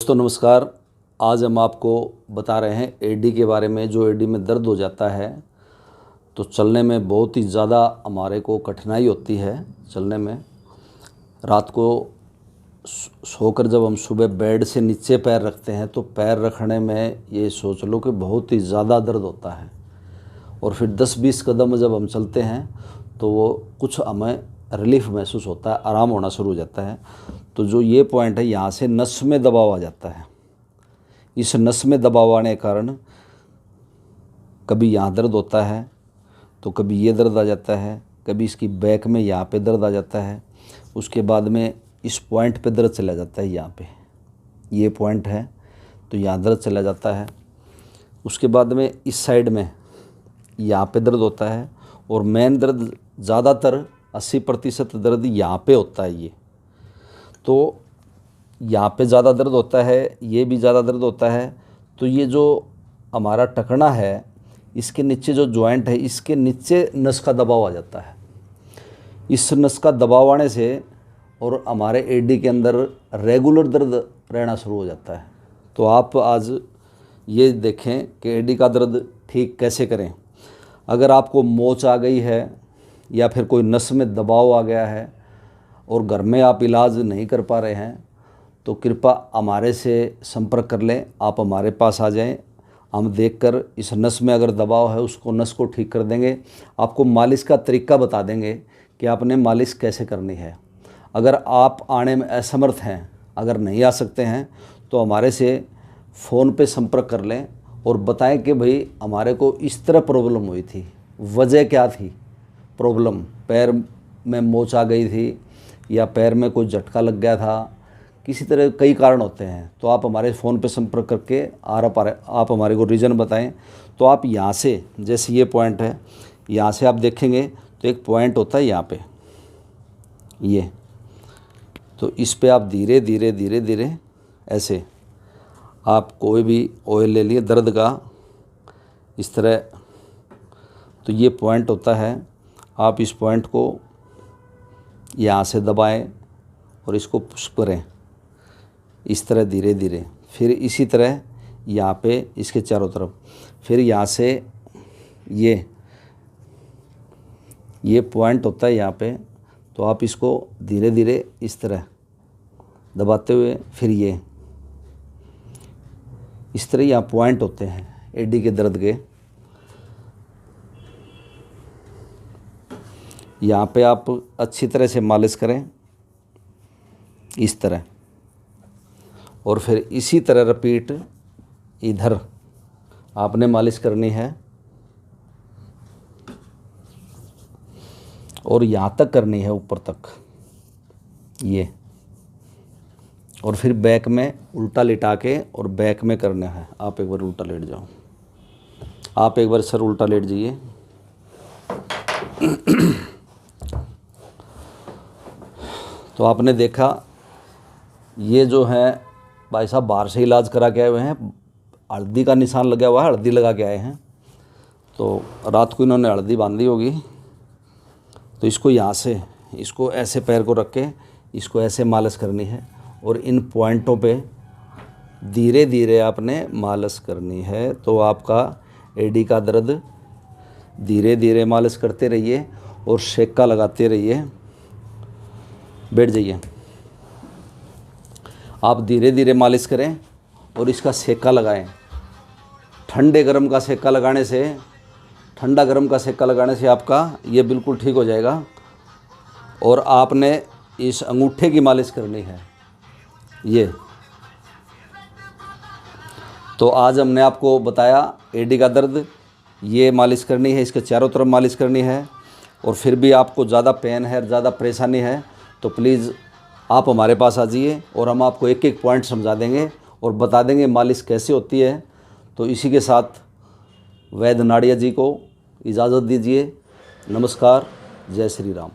दोस्तों नमस्कार। आज हम आपको बता रहे हैं एडी के बारे में। जो एडी में दर्द हो जाता है तो चलने में बहुत ही ज़्यादा हमारे को कठिनाई होती है। चलने में रात को सोकर जब हम सुबह बेड से नीचे पैर रखते हैं तो पैर रखने में ये सोच लो कि बहुत ही ज़्यादा दर्द होता है। और फिर 10-20 कदम जब हम चलते हैं तो वो कुछ हमें रिलीफ महसूस होता है, आराम होना शुरू हो जाता है। तो जो ये पॉइंट है, यहाँ से नस में दबाव आ जाता है। इस नस में दबाव आने के कारण कभी यहाँ दर्द होता है तो कभी ये दर्द आ जाता है, कभी इसकी बैक में यहाँ पे दर्द आ जाता है। उसके बाद में इस पॉइंट पे दर्द चला जाता है। यहाँ पे ये पॉइंट है तो यहाँ दर्द चला जाता है। उसके बाद में इस साइड में यहाँ पे दर्द होता है और मेन दर्द ज़्यादातर 80% दर्द यहाँ पे होता है। ये तो यहाँ पे ज़्यादा दर्द होता है, ये भी ज़्यादा दर्द होता है। तो ये जो हमारा टखना है, इसके नीचे जो जॉइंट है, इसके नीचे नस का दबाव आ जाता है। इस नस का दबाव आने से और हमारे एडी के अंदर रेगुलर दर्द रहना शुरू हो जाता है। तो आप आज ये देखें कि एडी का दर्द ठीक कैसे करें। अगर आपको मोच आ गई है या फिर कोई नस में दबाव आ गया है और घर में आप इलाज नहीं कर पा रहे हैं तो कृपया हमारे से संपर्क कर लें। आप हमारे पास आ जाएं, हम देखकर इस नस में अगर दबाव है उसको नस को ठीक कर देंगे। आपको मालिश का तरीका बता देंगे कि आपने मालिश कैसे करनी है। अगर आप आने में असमर्थ हैं, अगर नहीं आ सकते हैं तो हमारे से फ़ोन पे संपर्क कर लें और बताएं कि भाई हमारे को इस तरह प्रॉब्लम हुई थी, वजह क्या थी प्रॉब्लम। पैर में मोच आ गई थी या पैर में कोई झटका लग गया था, किसी तरह कई कारण होते हैं। तो आप हमारे फ़ोन पे संपर्क करके आप हमारे को रीज़न बताएं। तो आप यहाँ से, जैसे ये पॉइंट है, यहाँ से आप देखेंगे तो एक पॉइंट होता है यहाँ पे, ये तो इस पे आप धीरे धीरे धीरे धीरे ऐसे आप कोई भी ऑयल ले लिए दर्द का, इस तरह। तो ये पॉइंट होता है, आप इस पॉइंट को यहाँ से दबाएं और इसको पुश करें इस तरह धीरे धीरे। फिर इसी तरह यहाँ पे इसके चारों तरफ, फिर यहाँ से ये पॉइंट होता है यहाँ पे। तो आप इसको धीरे धीरे इस तरह दबाते हुए, फिर ये इस तरह यहाँ पॉइंट होते हैं एडी के दर्द के। यहाँ पे आप अच्छी तरह से मालिश करें इस तरह, और फिर इसी तरह रिपीट इधर आपने मालिश करनी है और यहाँ तक करनी है, ऊपर तक ये। और फिर बैक में उल्टा लिटा के और बैक में करना है। आप एक बार उल्टा लेट जाओ, आप एक बार सर उल्टा लेट जाइए। तो आपने देखा, ये जो है भाई साहब बाहर से इलाज करा के आए हुए हैं, हल्दी का निशान लगा हुआ है, हल्दी लगा के आए हैं। तो रात को इन्होंने हल्दी बांधी होगी। तो इसको यहाँ से, इसको ऐसे पैर को रख के इसको ऐसे मालिश करनी है और इन पॉइंटों पे धीरे धीरे आपने मालिश करनी है। तो आपका एडी का दर्द धीरे धीरे मालिश करते रहिए और सेका लगाते रहिए। बैठ जाइए, आप धीरे धीरे मालिश करें और इसका सेका लगाएं। ठंडे गर्म का सेका लगाने से, ठंडा गर्म का सेका लगाने से आपका ये बिल्कुल ठीक हो जाएगा। और आपने इस अंगूठे की मालिश करनी है ये। तो आज हमने आपको बताया एडी का दर्द, ये मालिश करनी है, इसके चारों तरफ मालिश करनी है। और फिर भी आपको ज़्यादा पेन है, ज़्यादा परेशानी है तो प्लीज़ आप हमारे पास आ जाइए और हम आपको एक एक पॉइंट समझा देंगे और बता देंगे मालिश कैसे होती है। तो इसी के साथ वैद्य नाड़िया जी को इजाज़त दीजिए। नमस्कार, जय श्री राम।